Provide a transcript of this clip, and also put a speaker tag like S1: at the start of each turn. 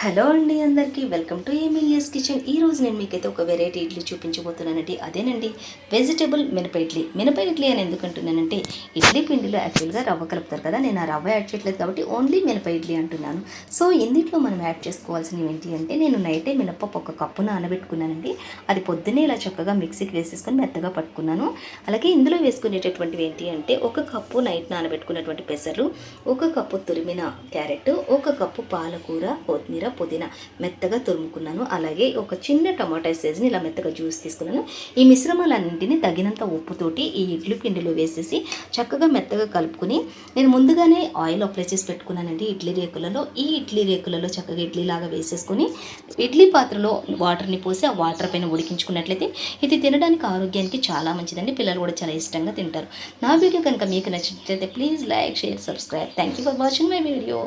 S1: Hello అండి, అందరికీ welcome to ఏమిలియస్ kitchen. ఈరోజు నేను మీకైతే ఒక వెరైటీ ఇడ్లీ చూపించబోతున్నానండి. అదేనండి వెజిటబుల్ మినప ఇడ్లీ. మినప ఇడ్లీ అని ఎందుకు అంటున్నానంటే, ఇడ్లీ పిండిలో యాక్చువల్గా రవ్వ కలుపుతారు కదా, నేను ఆ రవ్వ యాడ్ చేయట్లేదు కాబట్టి ఓన్లీ మినప ఇడ్లీ అంటున్నాను. సో ఇందులో మనం యాడ్ చేసుకోవాల్సినవి ఏంటి అంటే, నేను నైటే మినపప్పు ఒక కప్పు నానబెట్టుకున్నానండి. అది పొద్దున్నే ఇలా చక్కగా మిక్సీకి వేసేసుకొని మెత్తగా పట్టుకున్నాను. అలాగే ఇందులో వేసుకునేటటువంటివి ఏంటి అంటే, ఒక కప్పు నైట్ నానబెట్టుకున్నటువంటి పెసరు, ఒక కప్పు తురిమిన క్యారెట్, ఒక కప్పు పాలకూర, కొత్తిమీర, పుదీనా మెత్తగా తురుముకున్నాను. అలాగే ఒక చిన్న టమాటా సైజుని ఇలా మెత్తగా జ్యూస్ తీసుకున్నాను. ఈ మిశ్రమాలన్నింటినీ తగినంత ఉప్పుతోటి ఈ ఇడ్లీ పిండిలో వేసేసి చక్కగా మెత్తగా కలుపుకొని, నేను ముందుగానే ఆయిల్ అప్లై చేసి పెట్టుకున్నానండి ఇడ్లీ రేకులలో. ఈ ఇడ్లీ రేకులలో చక్కగా ఇడ్లీ లాగా వేసేసుకొని ఇడ్లీ పాత్రలో వాటర్ని పోసి ఆ వాటర్ పైన ఉడికించుకున్నట్లయితే ఇది తినడానికి ఆరోగ్యానికి చాలా మంచిదండి. పిల్లలు కూడా చాలా ఇష్టంగా తింటారు. నా వీడియో కనుక మీకు నచ్చినట్లయితే please like, share, subscribe. Thank you for watching my video.